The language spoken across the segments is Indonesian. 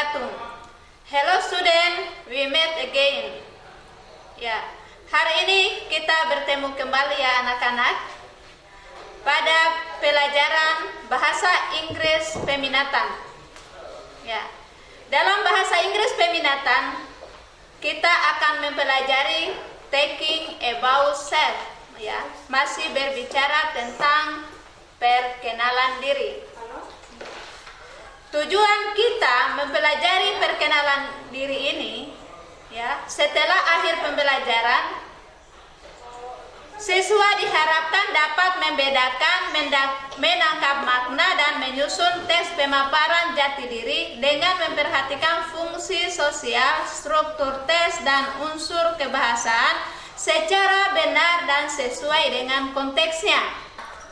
wabarakatuh. Hello student, we met again. Ya, hari ini kita bertemu kembali ya anak-anak pada pelajaran bahasa Inggris peminatan. Ya, dalam bahasa Inggris peminatan kita akan mempelajari talking about self. Ya, masih berbicara tentang perkenalan diri. Tujuan kita mempelajari perkenalan diri ini, ya, setelah akhir pembelajaran, siswa diharapkan dapat membedakan, menangkap makna dan menyusun teks pemaparan jati diri dengan memperhatikan fungsi sosial, struktur teks dan unsur kebahasaan secara benar dan sesuai dengan konteksnya.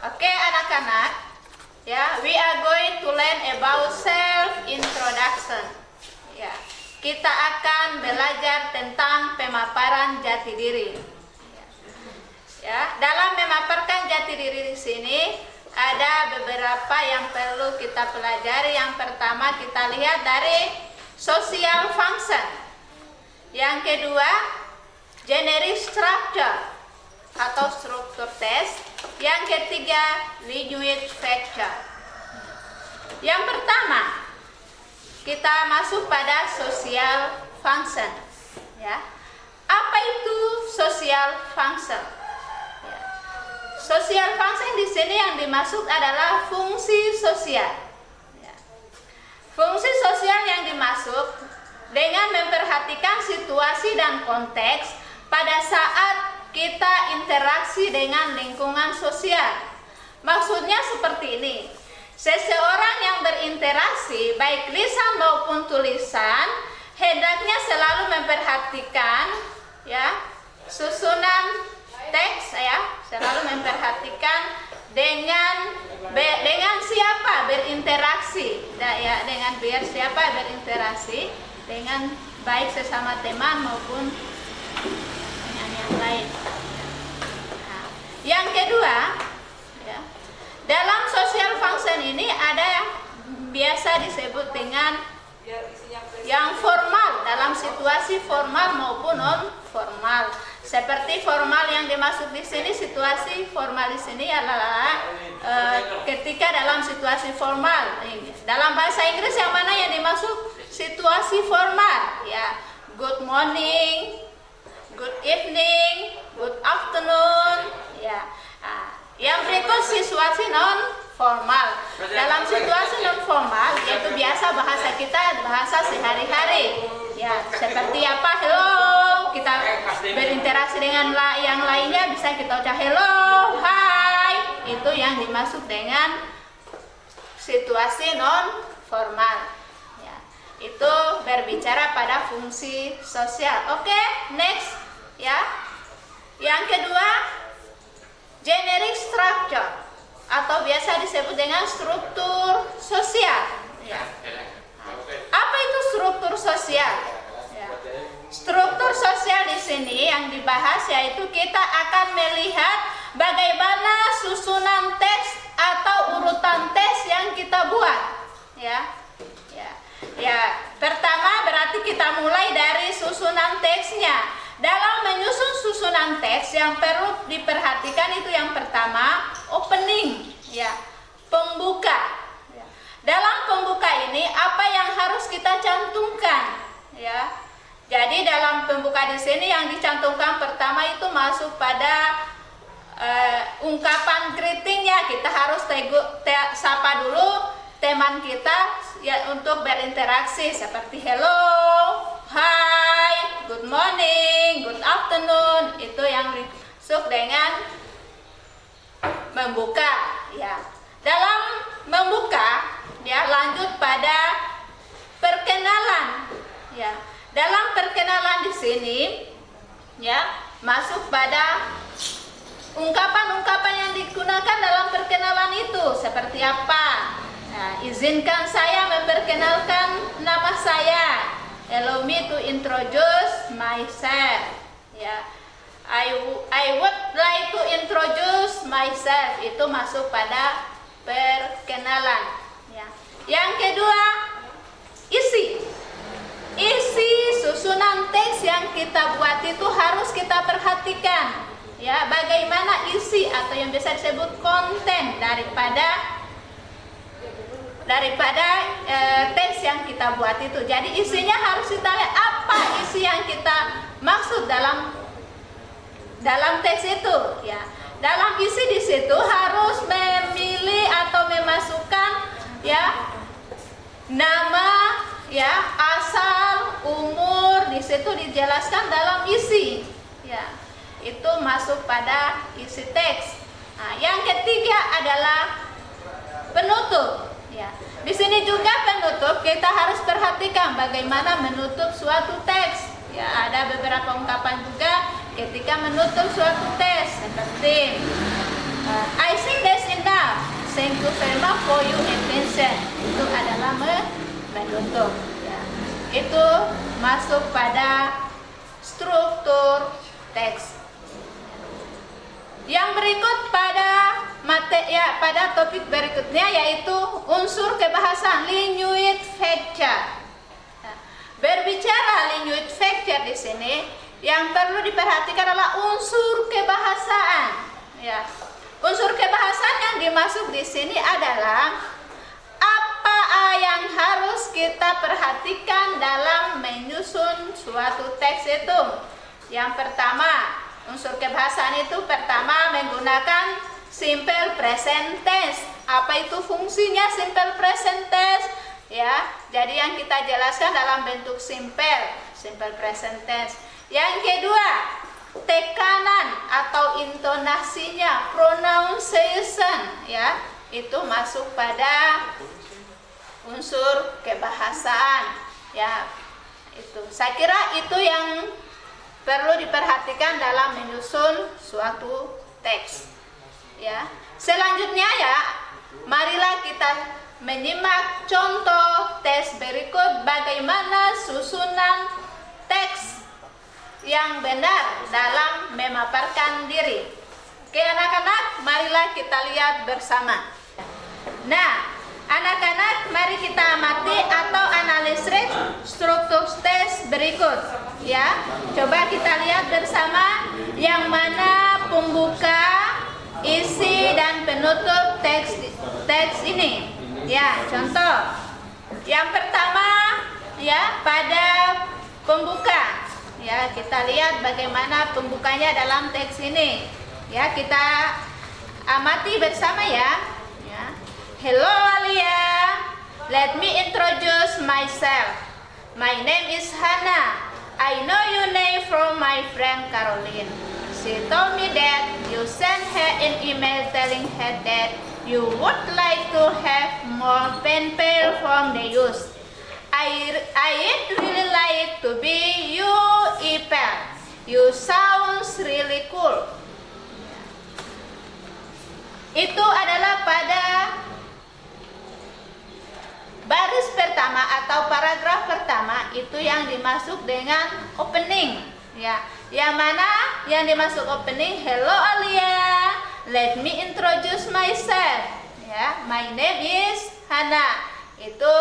Oke anak-anak. Ya, we are going to learn about self-introduction. Ya, kita akan belajar tentang pemaparan jati diri. Ya, dalam memaparkan jati diri di sini ada beberapa yang perlu kita pelajari. Yang pertama kita lihat dari social function. Yang kedua, generic structure atau struktur teks. Yang ketiga, language factor. Yang pertama, kita masuk pada social function. Ya, apa itu social function? Ya. Social function di sini yang dimaksud adalah fungsi sosial. Ya. Fungsi sosial yang dimaksud dengan memperhatikan situasi dan konteks pada saat kita interaksi dengan lingkungan sosial. Maksudnya seperti ini. Seseorang yang berinteraksi baik lisan maupun tulisan hendaknya selalu memperhatikan ya susunan teks ya, selalu memperhatikan dengan siapa berinteraksi ya, dengan siapa berinteraksi dengan baik sesama teman maupun yang lain. Nah, yang kedua, ya, dalam social function ini ada yang biasa disebut dengan yang formal, dalam situasi formal maupun non formal. Seperti formal yang dimaksud di sini, situasi formal di sini adalah ketika dalam situasi formal. Dalam bahasa Inggris yang mana yang dimaksud situasi formal? Ya, good morning, good evening, good afternoon, ya. Nah, yang berikut situasi non formal. Dalam situasi non formal yaitu biasa bahasa kita, bahasa sehari-hari. Ya, seperti apa? Hello, kita berinteraksi dengan yang lainnya bisa kita ucap hello, hai. Itu yang dimaksud dengan situasi non formal. Itu berbicara pada fungsi sosial. Oke, next ya. Yang kedua, generic structure atau biasa disebut dengan struktur sosial. Ya. Apa itu struktur sosial? Ya. Struktur sosial di sini yang dibahas yaitu kita akan melihat bagaimana susunan teks atau urutan teks yang kita buat. Ya. Ya, pertama berarti kita mulai dari susunan teksnya. Dalam menyusun susunan teks yang perlu diperhatikan itu yang pertama opening, ya, pembuka. Ya. Dalam pembuka ini apa yang harus kita cantumkan? Ya, jadi dalam pembuka di sini yang dicantumkan pertama itu masuk pada ungkapan greetingnya. Kita harus sapa dulu teman kita ya untuk berinteraksi seperti hello, hi, good morning, good afternoon. Itu yang masuk dengan membuka ya. Dalam membuka ya lanjut pada perkenalan ya. Dalam perkenalan di sini ya masuk pada ungkapan-ungkapan yang digunakan dalam perkenalan itu seperti apa? Nah, izinkan saya memperkenalkan nama saya. Allow me to introduce myself. Ya, I would like to introduce myself. Itu masuk pada perkenalan. Ya. Yang kedua, isi. isi susunan teks yang kita buat itu harus kita perhatikan. Ya, bagaimana isi atau yang biasa disebut konten daripada teks yang kita buat itu. Jadi isinya harus kita lihat apa isi yang kita maksud dalam teks itu. Ya, dalam isi di situ harus memilih atau memasukkan ya nama, ya asal, umur, di situ dijelaskan dalam isi. Ya, itu masuk pada isi teks. Nah, yang ketiga adalah penutup. Ya, di sini juga penutup kita harus perhatikan bagaimana menutup suatu teks. Ya, ada beberapa ungkapan juga ketika menutup suatu teks seperti I think that's enough. Thank you very much for your attention. Itu adalah menutup. Ya, itu masuk pada struktur teks. Yang berikut pada topik berikutnya yaitu unsur kebahasaan language feature. Berbicara language feature di sini yang perlu diperhatikan adalah unsur kebahasaan. Ya, unsur kebahasaan yang dimaksud di sini adalah apa yang harus kita perhatikan dalam menyusun suatu teks itu. Yang pertama, unsur kebahasaan itu pertama menggunakan simple present tense. Apa itu fungsinya simple present tense? Ya, jadi yang kita jelaskan dalam bentuk simple present tense. Yang kedua, tekanan atau intonasinya, pronunciation, ya, itu masuk pada unsur kebahasaan. Ya, itu. Saya kira itu yang perlu diperhatikan dalam menyusun suatu teks. Ya, selanjutnya ya, marilah kita menyimak contoh teks berikut bagaimana susunan teks yang benar dalam memaparkan diri. Oke anak-anak, marilah kita lihat bersama. Nah, anak-anak, mari kita amati atau analisis struktur teks berikut. Ya, coba kita lihat bersama yang mana pembuka, isi dan penutup teks ini. Ya, contoh. Yang pertama ya pada pembuka. Ya, kita lihat bagaimana pembukanya dalam teks ini. Ya, kita amati bersama ya. Ya. Hello Alia. Let me introduce myself. My name is Hannah. I know your name from my friend Caroline. She told me that you sent her an email telling her that you would like to have more pen pal from the youth. I'd really like to be your e-pal. You sounds really cool. Itu adalah pada baris pertama atau paragraf pertama, itu yang dimasuk dengan opening. Ya, yang mana yang dimasuk opening, hello Alia, let me introduce myself. Ya, my name is Hannah. Itu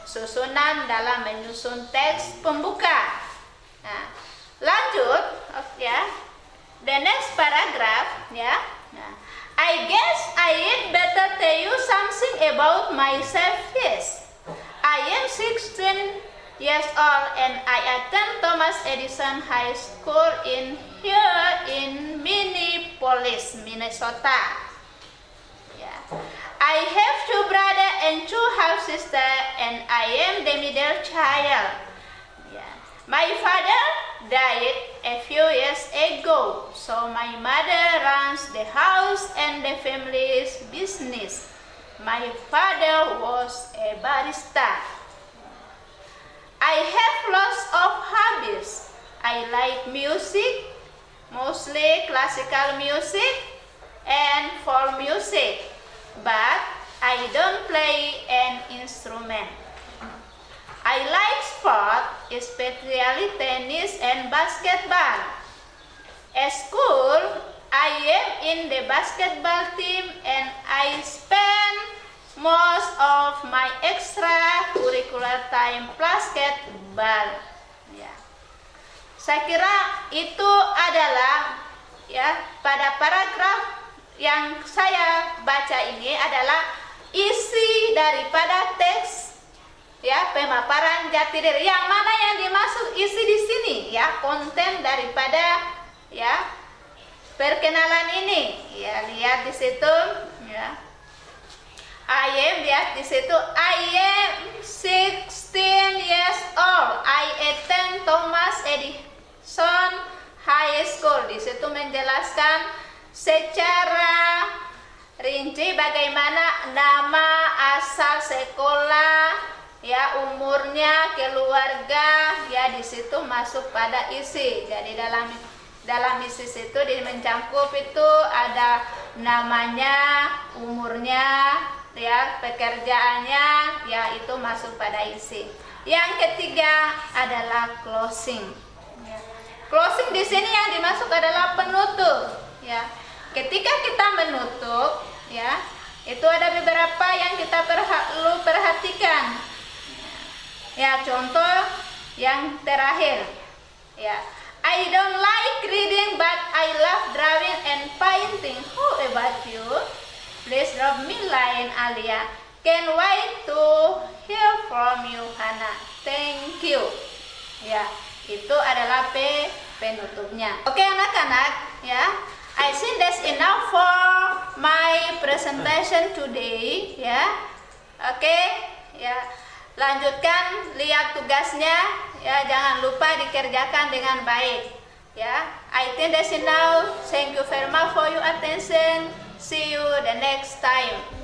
susunan dalam menyusun teks pembuka. Nah, lanjut, ya. The next paragraph, ya. Nah, I guess I'd better tell you something about myself first. I am 16 years old and I attend Thomas Edison High School in Minneapolis, Minnesota. Yeah. I have 2 brothers and 2 half sisters and I am the middle child. Yeah. My father died a few years ago, so my mother runs the house and the family's business. My father was a barista. I have lots of hobbies. I like music, mostly classical music and folk music, but I don't play an instrument. I like sport, especially tennis and basketball. At school, I am in the basketball team and I spend most of my extracurricular time basketball. Ya. Saya kira itu adalah ya pada paragraf yang saya baca ini adalah isi daripada teks ya pemaparan jati diri. Yang mana yang dimaksud isi di sini ya, konten daripada ya perkenalan ini. Ya, lihat di situ ya. Lihat di situ I am 16 years old. I attend Thomas Edison High School. Di situ menjelaskan secara rinci bagaimana nama, asal sekolah, ya umurnya, keluarga, ya di situ masuk pada isi. Jadi dalam isi situ mencakup itu ada namanya, umurnya, ya pekerjaannya, ya itu masuk pada isi. Yang ketiga adalah closing. Ya. Closing di sini yang dimasuk adalah penutup. Ya, ketika kita menutup, ya itu ada beberapa yang kita perlu perhatikan. Ya, contoh yang terakhir. Ya, I don't like reading but I love drawing and painting. How about you? Please drop me line Alia. Can't wait to hear from you Hana. Thank you. Ya, itu adalah penutupnya. Oke anak-anak, ya. I think that's enough for my presentation today, ya. Oke, ya. Lanjutkan, lihat tugasnya, ya. Jangan lupa dikerjakan dengan baik, ya. I think that's enough. Thank you very much for your attention. See you the next time.